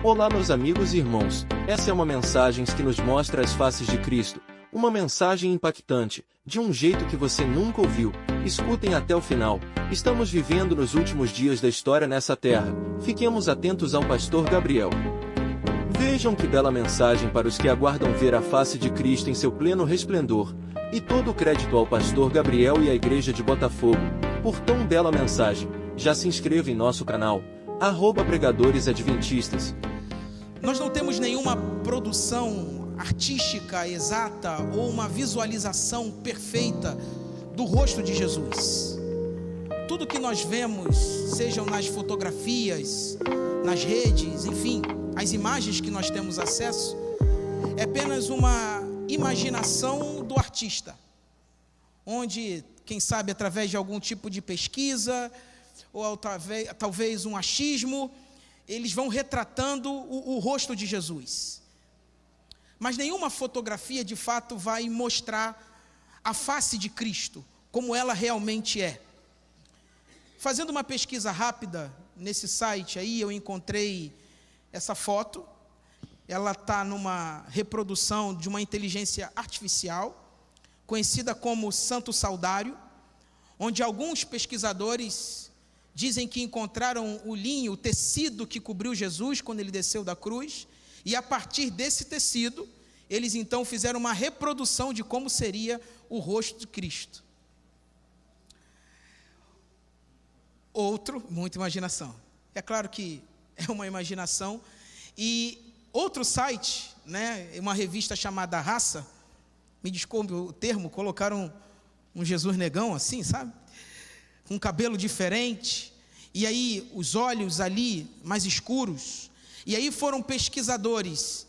Olá meus amigos e irmãos, essa é uma mensagem que nos mostra as faces de Cristo, uma mensagem impactante, de um jeito que você nunca ouviu. Escutem até o final. Estamos vivendo nos últimos dias da história nessa terra, fiquemos atentos ao pastor Gabriel. Vejam que bela mensagem para os que aguardam ver a face de Cristo em seu pleno resplendor, e todo o crédito ao pastor Gabriel e à igreja de Botafogo, por tão bela mensagem. Já se inscreva em nosso canal, @Pregadores Adventistas. Nós não temos nenhuma produção artística exata ou uma visualização perfeita do rosto de Jesus. Tudo que nós vemos, sejam nas fotografias, nas redes, enfim, as imagens que nós temos acesso, é apenas uma imaginação do artista, onde, quem sabe, através de algum tipo de pesquisa, ou talvez um achismo, eles vão retratando o rosto de Jesus. Mas nenhuma fotografia de fato vai mostrar a face de Cristo, como ela realmente é. Fazendo uma pesquisa rápida nesse site aí, eu encontrei essa foto. Ela está numa reprodução de uma inteligência artificial, conhecida como Santo Saudário, onde alguns pesquisadores dizem que encontraram o linho, o tecido que cobriu Jesus quando ele desceu da cruz, e a partir desse tecido, eles então fizeram uma reprodução de como seria o rosto de Cristo. Muita imaginação. É claro que é uma imaginação. E outro site, uma revista chamada Raça, me desculpe o termo, colocaram um Jesus negão assim, sabe? Com cabelo diferente, e aí os olhos ali mais escuros, e aí foram pesquisadores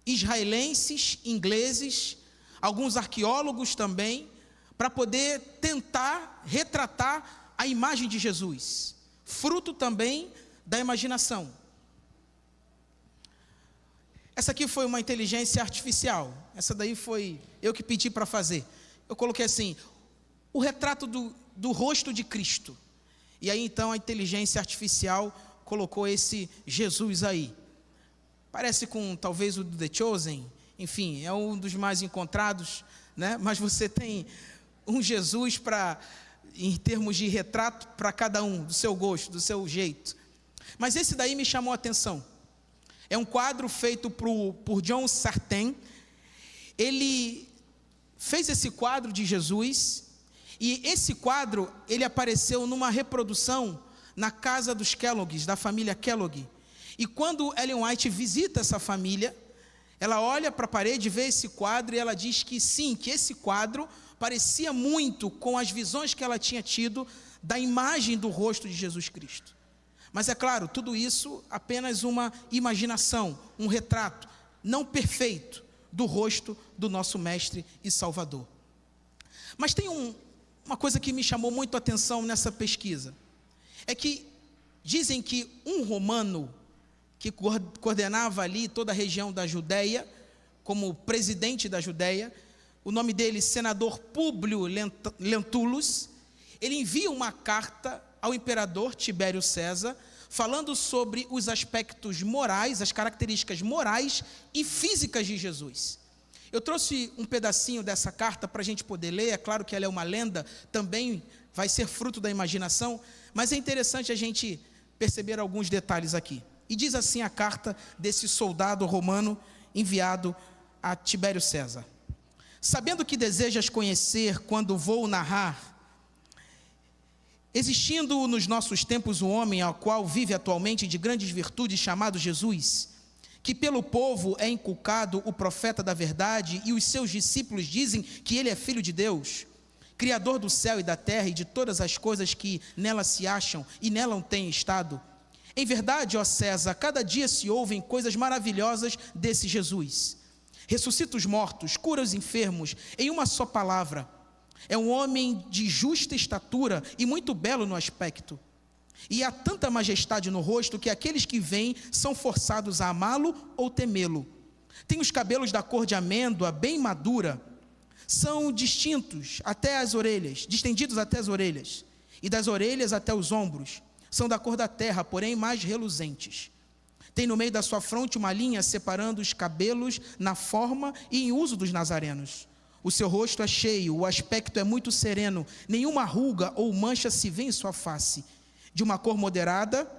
israelenses, ingleses, alguns arqueólogos também, para poder tentar retratar a imagem de Jesus, fruto também da imaginação. Essa aqui foi uma inteligência artificial, essa daí foi eu que pedi para fazer. Eu coloquei assim, o retrato do rosto de Cristo. E aí então a inteligência artificial colocou esse Jesus aí. Parece com talvez o do The Chosen, enfim, é um dos mais encontrados, mas você tem um Jesus em termos de retrato para cada um, do seu gosto, do seu jeito. Mas esse daí me chamou a atenção. É um quadro feito por John Sartain. Ele fez esse quadro de Jesus. E esse quadro, ele apareceu numa reprodução na casa dos Kellogg's, da família Kellogg. E quando Ellen White visita essa família, ela olha para a parede, vê esse quadro e ela diz que sim, que esse quadro parecia muito com as visões que ela tinha tido da imagem do rosto de Jesus Cristo. Mas é claro, tudo isso apenas uma imaginação, um retrato não perfeito do rosto do nosso Mestre e Salvador. Mas tem uma coisa que me chamou muito a atenção nessa pesquisa, é que dizem que um romano que coordenava ali toda a região da Judéia, como presidente da Judéia, o nome dele, senador Públio Lentulus, ele envia uma carta ao imperador Tibério César, falando sobre os aspectos morais, as características morais e físicas de Jesus. Eu trouxe um pedacinho dessa carta para a gente poder ler. É claro que ela é uma lenda, também vai ser fruto da imaginação, mas é interessante a gente perceber alguns detalhes aqui. E diz assim a carta desse soldado romano enviado a Tibério César: sabendo que desejas conhecer quando vou narrar, existindo nos nossos tempos um homem ao qual vive atualmente de grandes virtudes, chamado Jesus, que pelo povo é inculcado o profeta da verdade, e os seus discípulos dizem que ele é filho de Deus, criador do céu e da terra e de todas as coisas que nela se acham e nela têm estado. Em verdade, ó César, cada dia se ouvem coisas maravilhosas desse Jesus. Ressuscita os mortos, cura os enfermos, em uma só palavra. É um homem de justa estatura e muito belo no aspecto. E há tanta majestade no rosto que aqueles que veem são forçados a amá-lo ou temê-lo. Tem os cabelos da cor de amêndoa, bem madura. São distendidos até as orelhas, e das orelhas até os ombros. São da cor da terra, porém mais reluzentes. Tem no meio da sua fronte uma linha separando os cabelos na forma e em uso dos nazarenos. O seu rosto é cheio, o aspecto é muito sereno, nenhuma ruga ou mancha se vê em sua face. De uma cor moderada,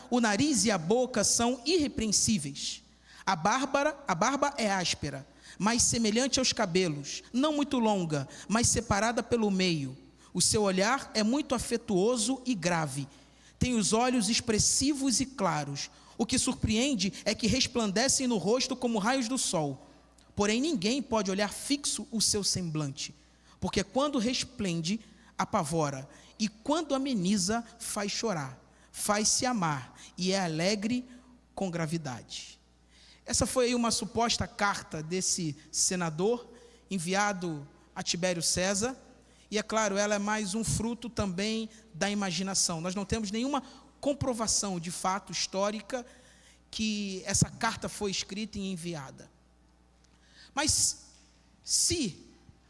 o nariz e a boca são irrepreensíveis. A barba é áspera, mas semelhante aos cabelos, não muito longa, mas separada pelo meio. O seu olhar é muito afetuoso e grave. Tem os olhos expressivos e claros. O que surpreende é que resplandecem no rosto como raios do sol. Porém, ninguém pode olhar fixo o seu semblante, porque quando resplende, apavora, e quando ameniza, faz chorar, faz-se amar, e é alegre com gravidade. Essa foi aí uma suposta carta desse senador, enviado a Tibério César, e é claro, ela é mais um fruto também da imaginação. Nós não temos nenhuma comprovação de fato histórica que essa carta foi escrita e enviada. Mas se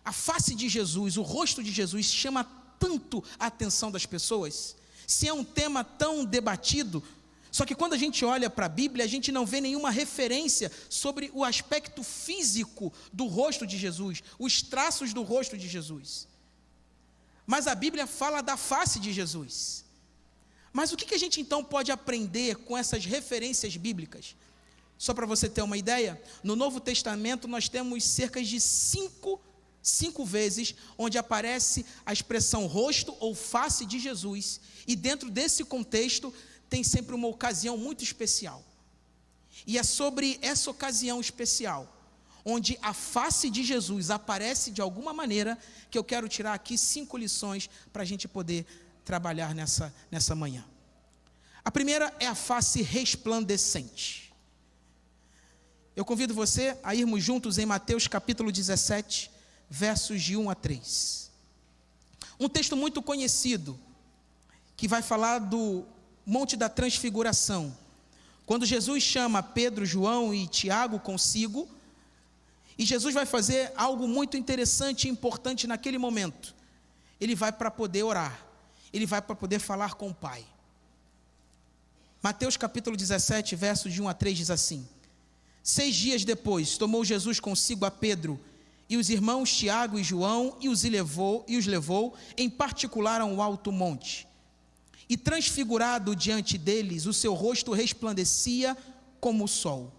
a face de Jesus, o rosto de Jesus chama tanto a atenção das pessoas, se é um tema tão debatido, só que quando a gente olha para a Bíblia, a gente não vê nenhuma referência sobre o aspecto físico do rosto de Jesus, os traços do rosto de Jesus. Mas a Bíblia fala da face de Jesus. Mas o que a gente então pode aprender com essas referências bíblicas? Só para você ter uma ideia, no Novo Testamento nós temos cerca de cinco vezes onde aparece a expressão rosto ou face de Jesus, e dentro desse contexto tem sempre uma ocasião muito especial. E é sobre essa ocasião especial, onde a face de Jesus aparece de alguma maneira, que eu quero tirar aqui 5 lições para a gente poder trabalhar nessa manhã. A primeira é a face resplandecente. Eu convido você a irmos juntos em Mateus capítulo 17, versos de 1 a 3. Um texto muito conhecido, que vai falar do Monte da Transfiguração. Quando Jesus chama Pedro, João e Tiago consigo, e Jesus vai fazer algo muito interessante e importante naquele momento. Ele vai para poder orar, ele vai para poder falar com o Pai. Mateus capítulo 17, versos de 1 a 3 diz assim: 6 dias depois, tomou Jesus consigo a Pedro e os irmãos Tiago e João e os levou em particular a um alto monte. E transfigurado diante deles, o seu rosto resplandecia como o sol.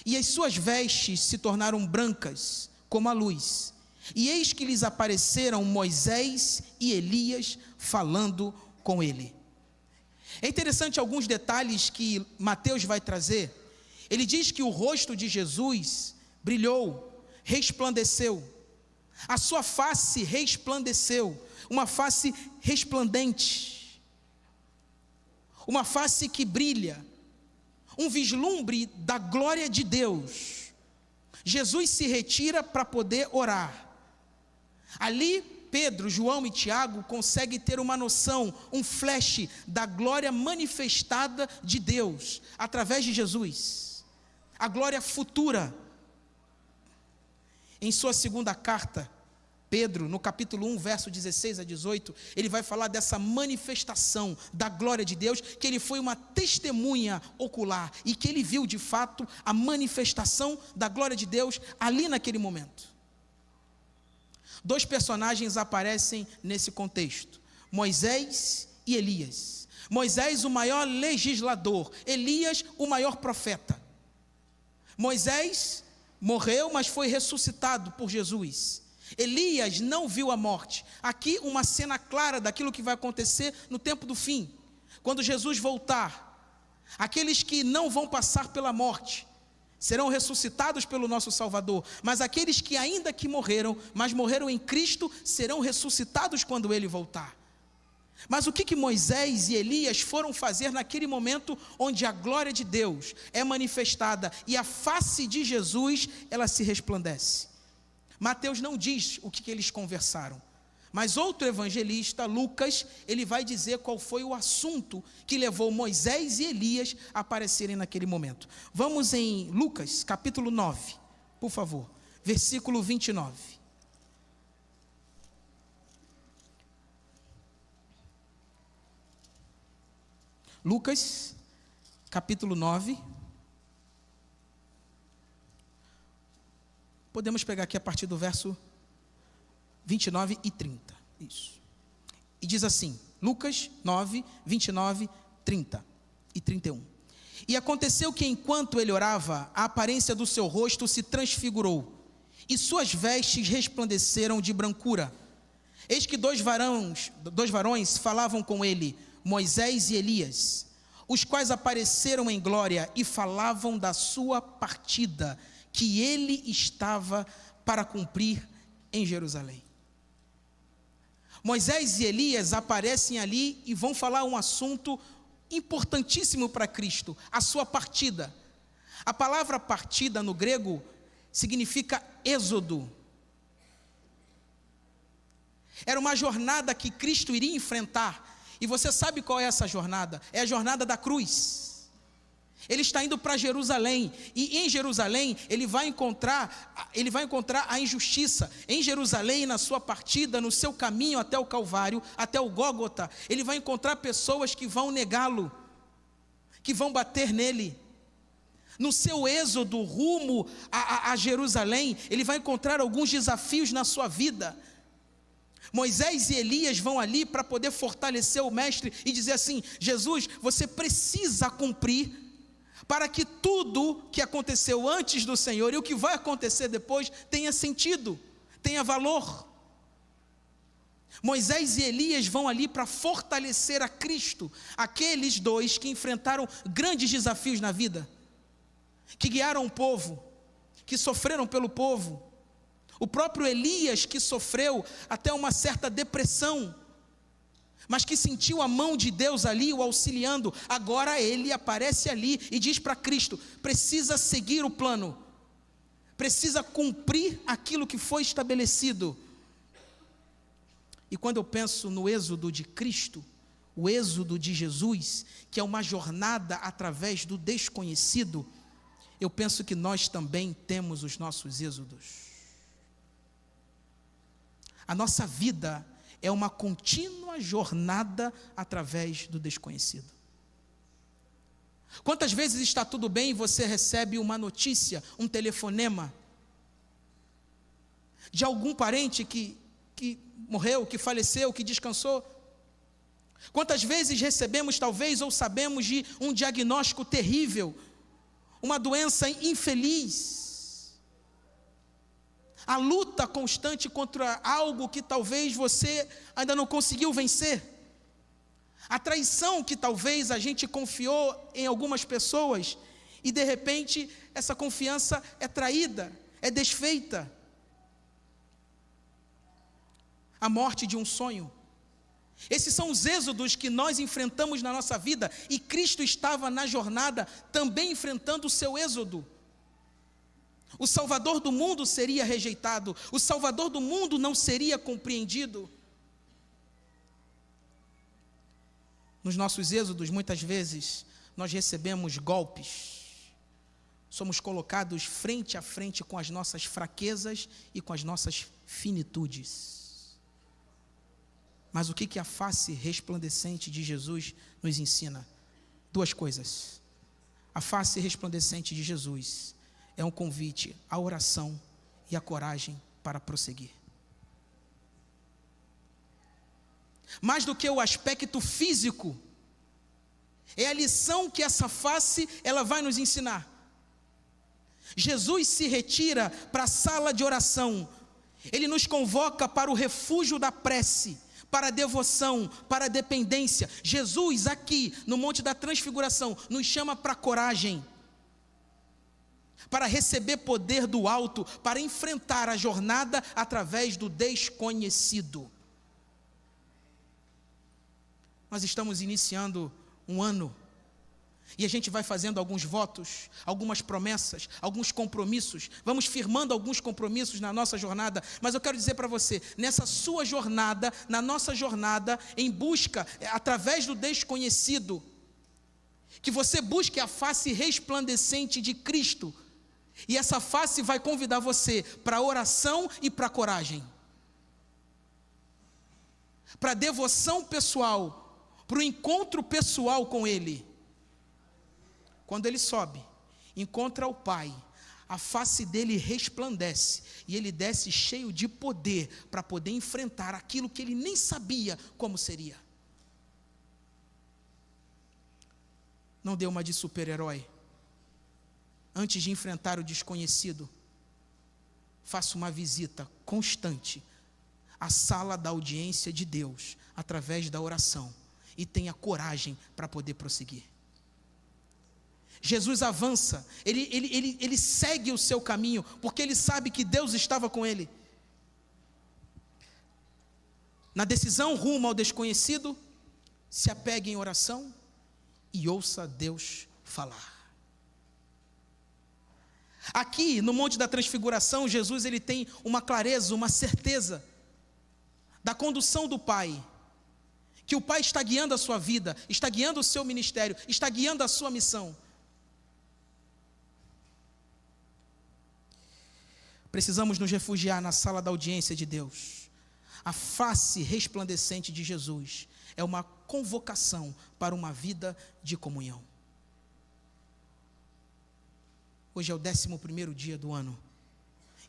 E as suas vestes se tornaram brancas como a luz. E eis que lhes apareceram Moisés e Elias falando com ele. É interessante alguns detalhes que Mateus vai trazer. Ele diz que o rosto de Jesus brilhou, resplandeceu. A sua face resplandeceu, uma face resplandente, uma face que brilha, um vislumbre da glória de Deus. Jesus se retira para poder orar. Ali, Pedro, João e Tiago conseguem ter uma noção, um flash da glória manifestada de Deus, através de Jesus. A glória futura. Em sua segunda carta, Pedro, no capítulo 1, verso 16 a 18, ele vai falar dessa manifestação da glória de Deus, que ele foi uma testemunha ocular, e que ele viu de fato a manifestação da glória de Deus ali naquele momento. 2 personagens aparecem nesse contexto: Moisés e Elias. Moisés, o maior legislador; Elias, o maior profeta. Moisés morreu, mas foi ressuscitado por Jesus. Elias não viu a morte. Aqui uma cena clara daquilo que vai acontecer no tempo do fim, quando Jesus voltar. Aqueles que não vão passar pela morte serão ressuscitados pelo nosso Salvador, mas aqueles que ainda que morreram, mas morreram em Cristo, serão ressuscitados quando Ele voltar. Mas o que Moisés e Elias foram fazer naquele momento onde a glória de Deus é manifestada e a face de Jesus, ela se resplandece? Mateus não diz o que eles conversaram, mas outro evangelista, Lucas, ele vai dizer qual foi o assunto que levou Moisés e Elias a aparecerem naquele momento. Vamos em Lucas, capítulo 9, por favor, versículo 29. Lucas, capítulo 9. Podemos pegar aqui a partir do verso 29 e 30. Isso. E diz assim, Lucas 9, 29, 30 e 31. E aconteceu que enquanto ele orava, a aparência do seu rosto se transfigurou, e suas vestes resplandeceram de brancura. Eis que dois varões falavam com ele, Moisés e Elias, os quais apareceram em glória e falavam da sua partida, que ele estava para cumprir em Jerusalém. Moisés e Elias aparecem ali e vão falar um assunto importantíssimo para Cristo, a sua partida. A palavra partida no grego significa êxodo. Era uma jornada que Cristo iria enfrentar. E você sabe qual é essa jornada? É a jornada da cruz. Ele está indo para Jerusalém, e em Jerusalém ele vai encontrar a injustiça. Em Jerusalém, na sua partida, no seu caminho até o Calvário, até o Gólgota, ele vai encontrar pessoas que vão negá-lo, que vão bater nele. No seu êxodo rumo a Jerusalém, ele vai encontrar alguns desafios na sua vida. Moisés e Elias vão ali para poder fortalecer o mestre e dizer assim: Jesus, você precisa cumprir para que tudo que aconteceu antes do Senhor e o que vai acontecer depois tenha sentido, tenha valor. Moisés e Elias vão ali para fortalecer a Cristo, aqueles dois que enfrentaram grandes desafios na vida, que guiaram o povo, que sofreram pelo povo. O próprio Elias, que sofreu até uma certa depressão, mas que sentiu a mão de Deus ali o auxiliando. Agora ele aparece ali e diz para Cristo: precisa seguir o plano, precisa cumprir aquilo que foi estabelecido. E quando eu penso no êxodo de Cristo, o êxodo de Jesus, que é uma jornada através do desconhecido, eu penso que nós também temos os nossos êxodos. A nossa vida é uma contínua jornada através do desconhecido. Quantas vezes está tudo bem e você recebe uma notícia, um telefonema de algum parente que morreu, que faleceu, que descansou? Quantas vezes recebemos talvez ou sabemos de um diagnóstico terrível, uma doença infeliz? A luta constante contra algo que talvez você ainda não conseguiu vencer. A traição que talvez a gente confiou em algumas pessoas e de repente essa confiança é traída, é desfeita. A morte de um sonho. Esses são os êxodos que nós enfrentamos na nossa vida, e Cristo estava na jornada também enfrentando o seu êxodo. O Salvador do mundo seria rejeitado, o Salvador do mundo não seria compreendido. Nos nossos êxodos, muitas vezes, nós recebemos golpes, somos colocados frente a frente com as nossas fraquezas e com as nossas finitudes. Mas o que a face resplandecente de Jesus nos ensina? Duas coisas. A face resplandecente de Jesus é um convite à oração e à coragem para prosseguir. Mais do que o aspecto físico, é a lição que essa face ela vai nos ensinar. Jesus se retira para a sala de oração. Ele nos convoca para o refúgio da prece, para a devoção, para a dependência. Jesus aqui no Monte da Transfiguração nos chama para a coragem, para receber poder do alto, para enfrentar a jornada através do desconhecido. Nós estamos iniciando um ano, e a gente vai fazendo alguns votos, algumas promessas, alguns compromissos, vamos firmando alguns compromissos na nossa jornada, mas eu quero dizer para você, nessa sua jornada, na nossa jornada, em busca, através do desconhecido, que você busque a face resplandecente de Cristo, e essa face vai convidar você para a oração e para a coragem, para a devoção pessoal, para o encontro pessoal com Ele. Quando ele sobe, encontra o Pai, a face dele resplandece e ele desce cheio de poder para poder enfrentar aquilo que ele nem sabia como seria. Não deu uma de super-herói. Antes de enfrentar o desconhecido, faça uma visita constante à sala da audiência de Deus, através da oração, e tenha coragem para poder prosseguir. Jesus avança, ele segue o seu caminho, porque ele sabe que Deus estava com ele. Na decisão rumo ao desconhecido, se apegue em oração e ouça Deus falar. Aqui no Monte da Transfiguração, Jesus ele tem uma clareza, uma certeza da condução do Pai, que o Pai está guiando a sua vida, está guiando o seu ministério, está guiando a sua missão. Precisamos nos refugiar na sala da audiência de Deus. A face resplandecente de Jesus é uma convocação para uma vida de comunhão. Hoje é o 11º dia do ano.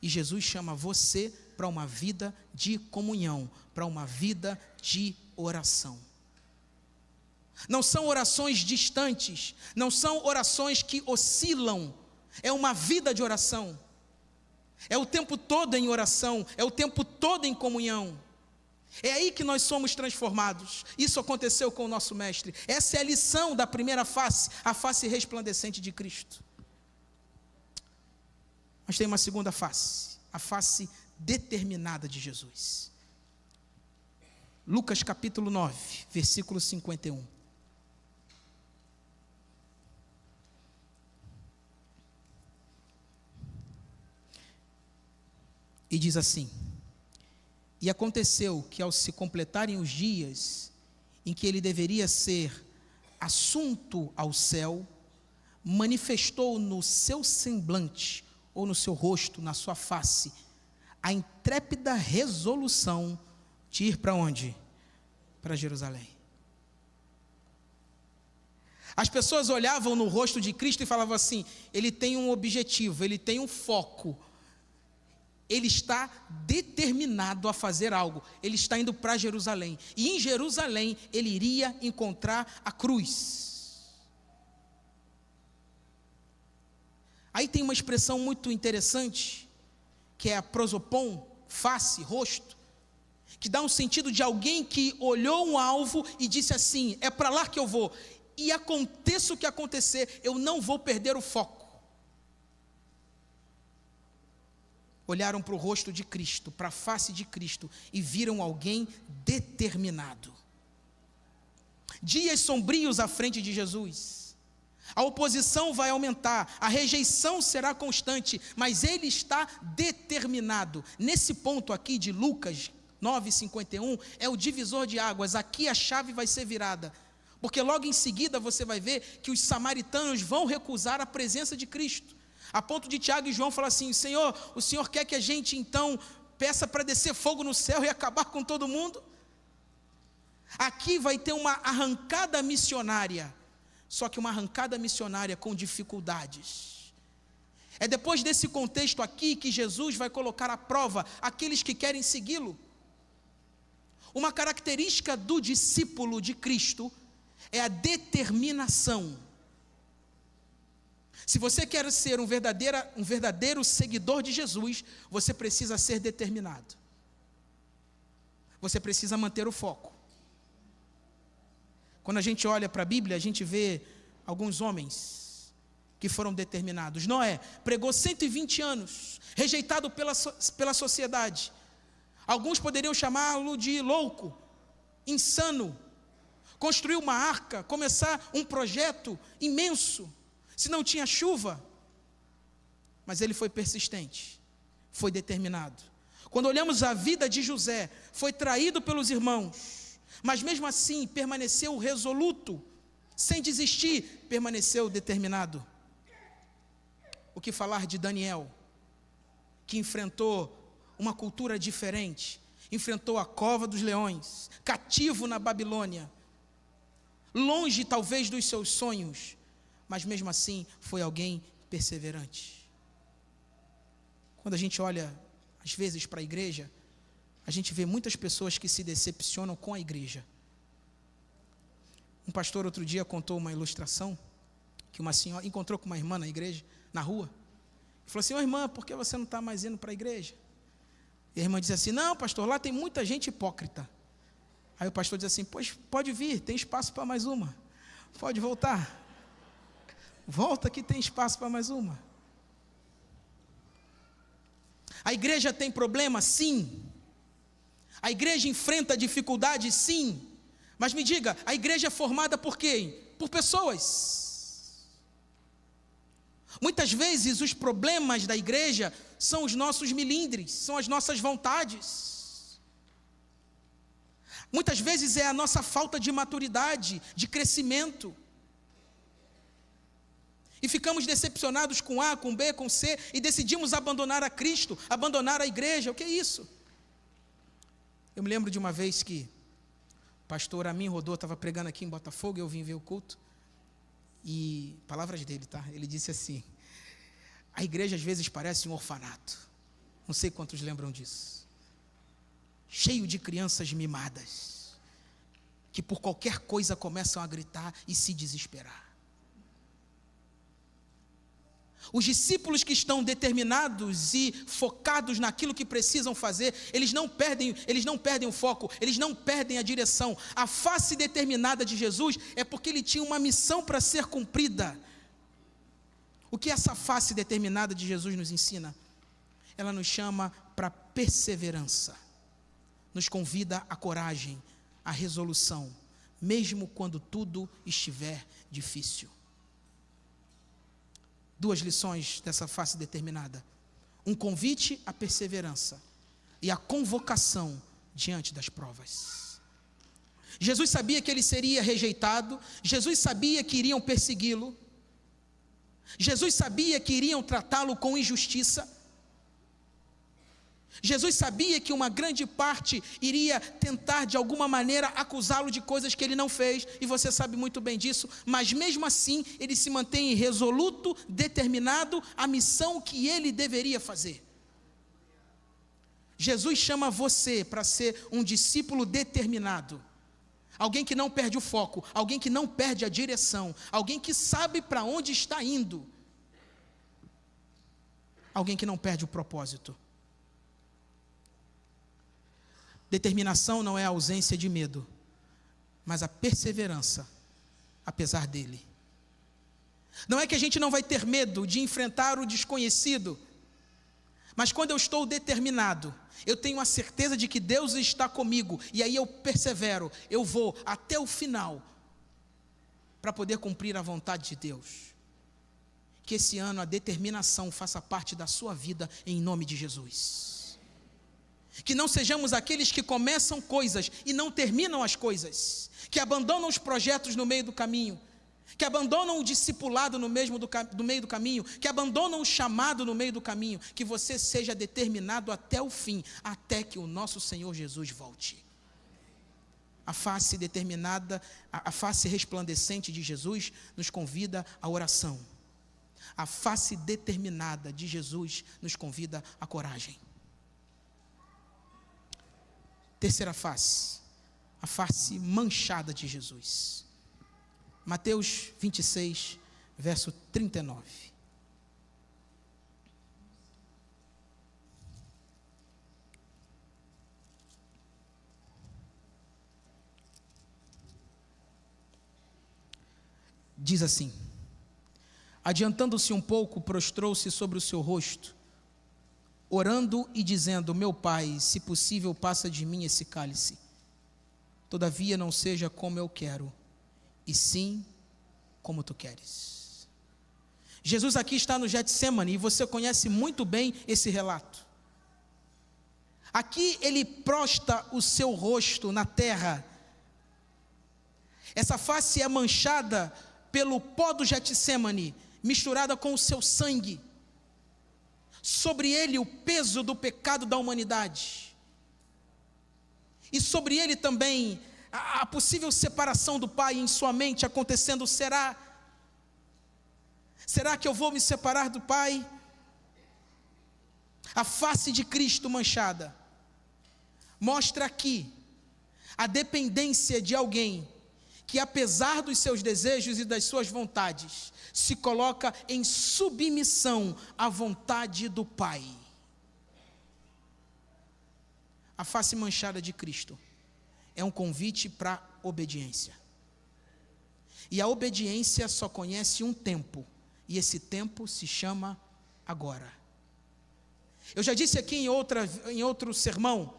E Jesus chama você para uma vida de comunhão, para uma vida de oração. Não são orações distantes, não são orações que oscilam, é uma vida de oração. É o tempo todo em oração, é o tempo todo em comunhão. É aí que nós somos transformados. Isso aconteceu com o nosso mestre. Essa é a lição da primeira face, a face resplandecente de Cristo. Mas tem uma segunda face, a face determinada de Jesus. Lucas capítulo 9, versículo 51. E diz assim: e aconteceu que ao se completarem os dias em que ele deveria ser assunto ao céu, manifestou no seu semblante, ou no seu rosto, na sua face, a intrépida resolução de ir para onde? Para Jerusalém. As pessoas olhavam no rosto de Cristo e falavam assim: ele tem um objetivo, ele tem um foco, ele está determinado a fazer algo, ele está indo para Jerusalém, e em Jerusalém ele iria encontrar a cruz. Aí tem uma expressão muito interessante, que é a prosopon, face, rosto, que dá um sentido de alguém que olhou um alvo e disse assim: é para lá que eu vou, e aconteça o que acontecer, eu não vou perder o foco. Olharam para o rosto de Cristo, para a face de Cristo, e viram alguém determinado. Dias sombrios à frente de Jesus. A oposição vai aumentar, a rejeição será constante, mas ele está determinado. Nesse ponto aqui de Lucas 9:51, é o divisor de águas. Aqui a chave vai ser virada, porque logo em seguida você vai ver que os samaritanos vão recusar a presença de Cristo, a ponto de Tiago e João falar assim: Senhor, o Senhor quer que a gente então peça para descer fogo no céu e acabar com todo mundo? Aqui vai ter uma arrancada missionária, só que uma arrancada missionária com dificuldades. É depois desse contexto aqui que Jesus vai colocar à prova aqueles que querem segui-lo. Uma característica do discípulo de Cristo é a determinação. Se você quer ser um verdadeiro seguidor de Jesus, você precisa ser determinado. Você precisa manter o foco. Quando a gente olha para a Bíblia, a gente vê alguns homens que foram determinados. Noé pregou 120 anos, rejeitado pela sociedade. Alguns poderiam chamá-lo de louco, insano. Construiu uma arca, começar um projeto imenso. Se não tinha chuva, mas ele foi persistente, foi determinado. Quando olhamos a vida de José, foi traído pelos irmãos, mas mesmo assim permaneceu resoluto, sem desistir, permaneceu determinado. O que falar de Daniel, que enfrentou uma cultura diferente, enfrentou a cova dos leões, cativo na Babilônia, longe talvez dos seus sonhos, mas mesmo assim foi alguém perseverante. Quando a gente olha, às vezes, para a igreja, a gente vê muitas pessoas que se decepcionam com a igreja. Um pastor outro dia contou uma ilustração, que uma senhora encontrou com uma irmã na igreja, na rua, e falou assim: ô irmã, por que você não está mais indo para a igreja? E a irmã disse assim: não, pastor, lá tem muita gente hipócrita. Aí o pastor diz assim: pois pode vir, tem espaço para mais uma, pode voltar, volta que tem espaço para mais uma. A igreja tem problema? Sim. A igreja enfrenta dificuldades? Sim. Mas me diga, a igreja é formada por quem? Por pessoas. Muitas vezes os problemas da igreja são os nossos milindres, são as nossas vontades. Muitas vezes é a nossa falta de maturidade, de crescimento. E ficamos decepcionados com A, com B, com C, e decidimos abandonar a Cristo, abandonar a igreja. O que é isso? Eu me lembro de uma vez que o pastor Amin Rodô estava pregando aqui em Botafogo, eu vim ver o culto, e palavras dele, tá? Ele disse assim: a igreja às vezes parece um orfanato. Não sei quantos lembram disso. Cheio de crianças mimadas, que por qualquer coisa começam a gritar e se desesperar. Os discípulos que estão determinados e focados naquilo que precisam fazer, eles não perdem o foco, eles não perdem a direção. A face determinada de Jesus é porque ele tinha uma missão para ser cumprida. O que essa face determinada de Jesus nos ensina? Ela nos chama para perseverança, nos convida à coragem, à resolução, mesmo quando tudo estiver difícil. Duas lições dessa face determinada: um convite à perseverança e a convocação diante das provas. Jesus sabia que ele seria rejeitado, Jesus sabia que iriam persegui-lo, Jesus sabia que iriam tratá-lo com injustiça, Jesus sabia que uma grande parte iria tentar de alguma maneira acusá-lo de coisas que ele não fez, e você sabe muito bem disso, mas mesmo assim ele se mantém resoluto, determinado à missão que ele deveria fazer. Jesus chama você para ser um discípulo determinado, alguém que não perde o foco, alguém que não perde a direção, alguém que sabe para onde está indo, alguém que não perde o propósito. Determinação não é a ausência de medo, mas a perseverança, apesar dele. Não é que a gente não vai ter medo de enfrentar o desconhecido, mas quando eu estou determinado, eu tenho a certeza de que Deus está comigo, e aí eu persevero, eu vou até o final, para poder cumprir a vontade de Deus. Que esse ano a determinação faça parte da sua vida, em nome de Jesus. Que não sejamos aqueles que começam coisas e não terminam as coisas, que abandonam os projetos no meio do caminho, que abandonam o discipulado no meio do caminho, que abandonam o chamado no meio do caminho. Que você seja determinado até o fim, até que o nosso Senhor Jesus volte. A face determinada, a face resplandecente de Jesus nos convida à oração. A face determinada de Jesus nos convida à coragem. Terceira face, a face manchada de Jesus. Mateus 26, verso 39. Diz assim: adiantando-se um pouco, prostrou-se sobre o seu rosto, orando e dizendo: meu Pai, se possível, passa de mim esse cálice. Todavia não seja como eu quero, e sim como tu queres. Jesus aqui está no Getsêmani, e você conhece muito bem esse relato. Aqui ele prostra o seu rosto na terra. Essa face é manchada pelo pó do Getsêmani, misturada com o seu sangue. Sobre ele o peso do pecado da humanidade, e sobre ele também a possível separação do Pai em sua mente acontecendo. Será que eu vou me separar do Pai? A face de Cristo manchada mostra aqui a dependência de alguém que, apesar dos seus desejos e das suas vontades, se coloca em submissão à vontade do Pai. A face manchada de Cristo é um convite para obediência. E a obediência só conhece um tempo, e esse tempo se chama agora. Eu já disse aqui em outro sermão,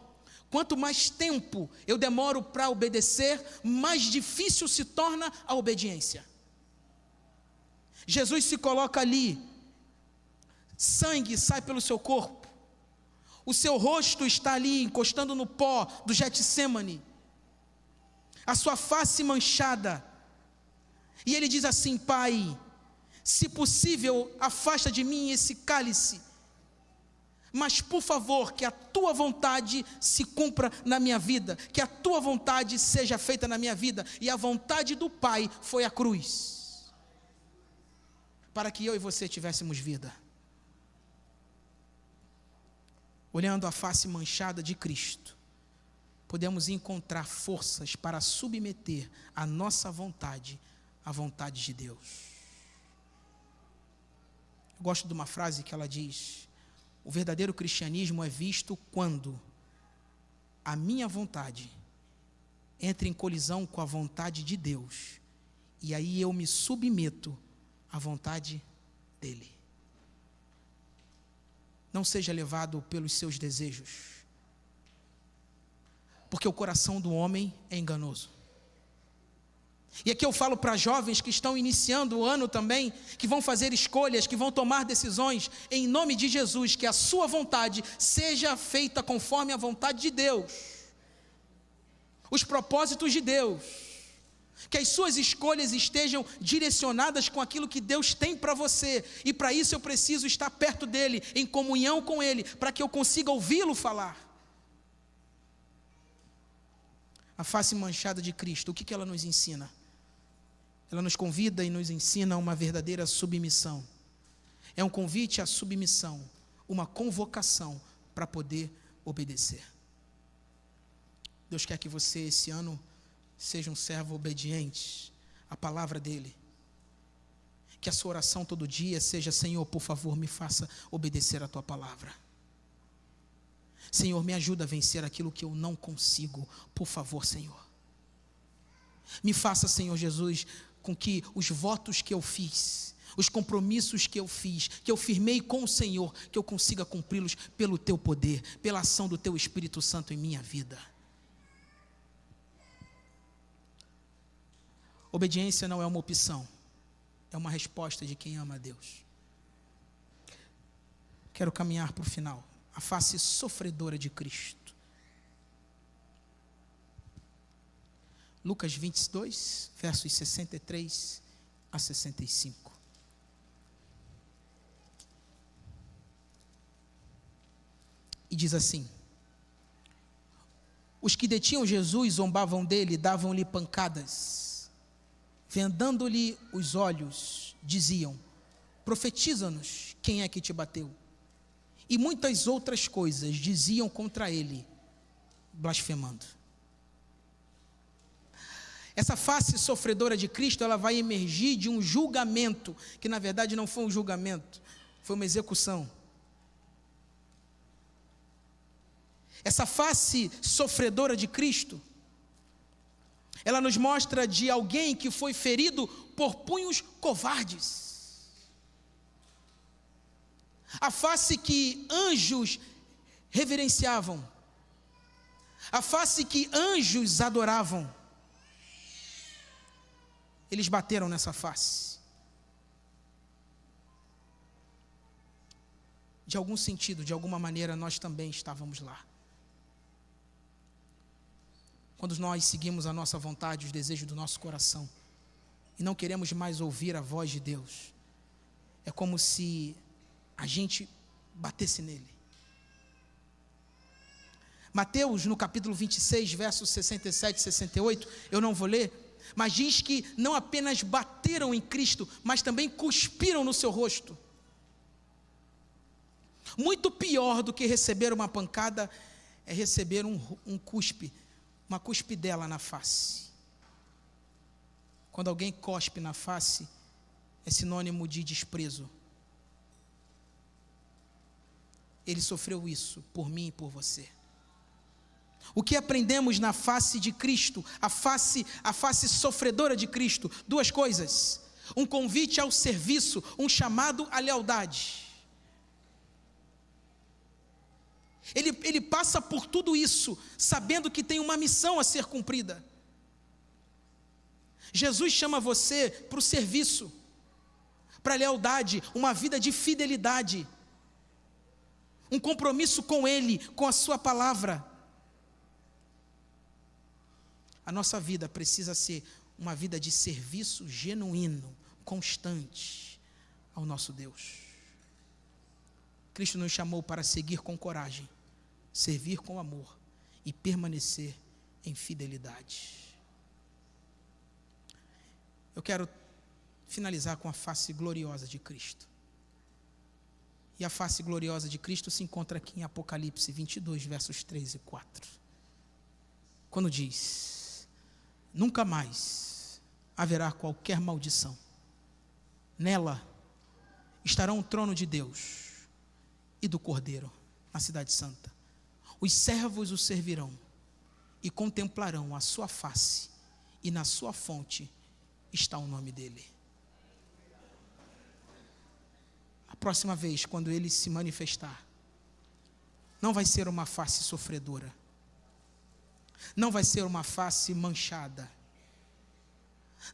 quanto mais tempo eu demoro para obedecer, mais difícil se torna a obediência. Jesus se coloca ali, sangue sai pelo seu corpo, o seu rosto está ali encostando no pó do Getsêmani, a sua face manchada, e ele diz assim: Pai, se possível, afasta de mim esse cálice, mas por favor, que a tua vontade se cumpra na minha vida, que a tua vontade seja feita na minha vida. E a vontade do Pai foi a cruz, para que eu e você tivéssemos vida. Olhando a face manchada de Cristo, podemos encontrar forças para submeter a nossa vontade à vontade de Deus. Eu gosto de uma frase que ela diz: o verdadeiro cristianismo é visto quando a minha vontade entra em colisão com a vontade de Deus, e aí eu me submeto à vontade dele. Não seja levado pelos seus desejos, porque o coração do homem é enganoso. E aqui eu falo para jovens que estão iniciando o ano também, que vão fazer escolhas, que vão tomar decisões, em nome de Jesus, que a sua vontade seja feita conforme a vontade de Deus, os propósitos de Deus, que as suas escolhas estejam direcionadas com aquilo que Deus tem para você, e para isso eu preciso estar perto dEle, em comunhão com Ele, para que eu consiga ouvi-lo falar. A face manchada de Cristo, o que ela nos ensina? Ela nos convida e nos ensina uma verdadeira submissão. É um convite à submissão, uma convocação para poder obedecer. Deus quer que você esse ano seja um servo obediente à palavra dEle. Que a sua oração todo dia seja: Senhor, por favor, me faça obedecer a tua palavra. Senhor, me ajuda a vencer aquilo que eu não consigo, por favor, Senhor. Me faça, Senhor Jesus, com que os votos que eu fiz, os compromissos que eu fiz, que eu firmei com o Senhor, que eu consiga cumpri-los pelo teu poder, pela ação do teu Espírito Santo em minha vida. Obediência não é uma opção, é uma resposta de quem ama a Deus. Quero caminhar para o final. A face sofredora de Cristo. Lucas 22, versos 63 a 65. E diz assim: os que detinham Jesus zombavam dele, davam-lhe pancadas, vendando-lhe os olhos, diziam: profetiza-nos, quem é que te bateu? E muitas outras coisas diziam contra ele, blasfemando. Essa face sofredora de Cristo, ela vai emergir de um julgamento, que na verdade não foi um julgamento, foi uma execução. Essa face sofredora de Cristo, ela nos mostra de alguém que foi ferido por punhos covardes. A face que anjos reverenciavam, a face que anjos adoravam, eles bateram nessa face. De algum sentido, de alguma maneira, nós também estávamos lá. Quando nós seguimos a nossa vontade, os desejos do nosso coração, e não queremos mais ouvir a voz de Deus, é como se a gente batesse nele. Mateus, no capítulo 26, versos 67 e 68, eu não vou ler, mas diz que não apenas bateram em Cristo, mas também cuspiram no seu rosto. Muito pior do que receber uma pancada é receber um cuspe, uma cuspidela na face. Quando alguém cospe na face, é sinônimo de desprezo. Ele sofreu isso por mim e por você. O que aprendemos na face de Cristo, a face sofredora de Cristo? Duas coisas: um convite ao serviço, um chamado à lealdade. Ele passa por tudo isso, sabendo que tem uma missão a ser cumprida. Jesus chama você para o serviço, para a lealdade, uma vida de fidelidade, um compromisso com Ele, com a sua palavra. A nossa vida precisa ser uma vida de serviço genuíno, constante ao nosso Deus. Cristo nos chamou para seguir com coragem, servir com amor e permanecer em fidelidade. Eu quero finalizar com a face gloriosa de Cristo. E a face gloriosa de Cristo se encontra aqui em Apocalipse 22, versos 3 e 4. Quando diz: nunca mais haverá qualquer maldição. Nela estarão o trono de Deus e do Cordeiro, na cidade santa. Os servos o servirão e contemplarão a sua face, e na sua fonte está o nome dele. A próxima vez, quando ele se manifestar, não vai ser uma face sofredora, não vai ser uma face manchada,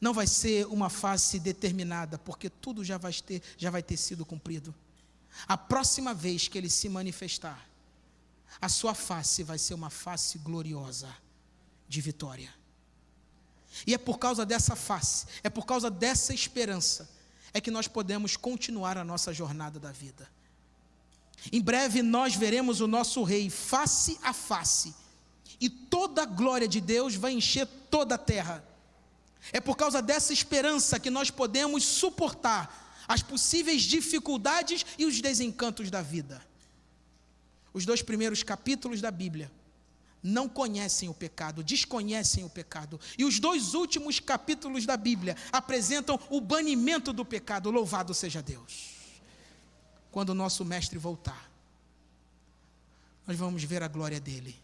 não vai ser uma face determinada, porque tudo já vai ter sido cumprido. A próxima vez que ele se manifestar, a sua face vai ser uma face gloriosa de vitória. E é por causa dessa face, é por causa dessa esperança, é que nós podemos continuar a nossa jornada da vida. Em breve nós veremos o nosso Rei face a face, e toda a glória de Deus vai encher toda a terra. É por causa dessa esperança que nós podemos suportar as possíveis dificuldades e os desencantos da vida. Os 2 primeiros capítulos da Bíblia não conhecem o pecado, desconhecem o pecado. E os 2 últimos capítulos da Bíblia apresentam o banimento do pecado. Louvado seja Deus. Quando o nosso mestre voltar, nós vamos ver a glória dele.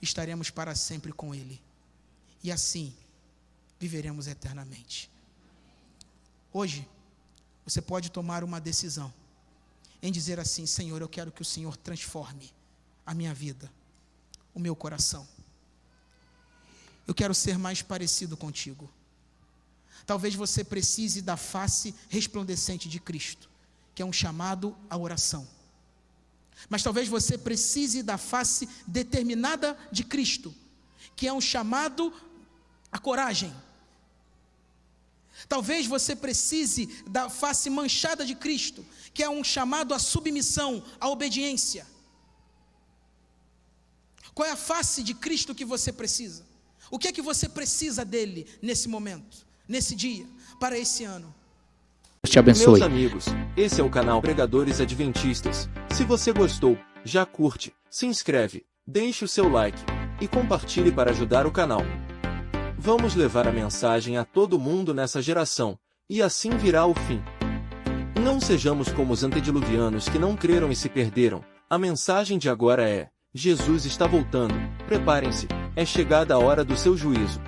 Estaremos para sempre com ele. E assim, viveremos eternamente. Hoje, você pode tomar uma decisão em dizer assim: Senhor, eu quero que o Senhor transforme a minha vida, o meu coração. Eu quero ser mais parecido contigo. Talvez você precise da face resplandecente de Cristo, que é um chamado à oração. Mas talvez você precise da face determinada de Cristo, que é um chamado à coragem. Talvez você precise da face manchada de Cristo, que é um chamado à submissão, à obediência. Qual é a face de Cristo que você precisa? O que é que você precisa dele nesse momento, nesse dia, para esse ano? Deus te abençoe. Meus amigos, esse é o canal Pregadores Adventistas. Se você gostou, já curte, se inscreve, deixe o seu like e compartilhe para ajudar o canal. Vamos levar a mensagem a todo mundo nessa geração, e assim virá o fim. Não sejamos como os antediluvianos que não creram e se perderam. A mensagem de agora é: Jesus está voltando, preparem-se, é chegada a hora do seu juízo.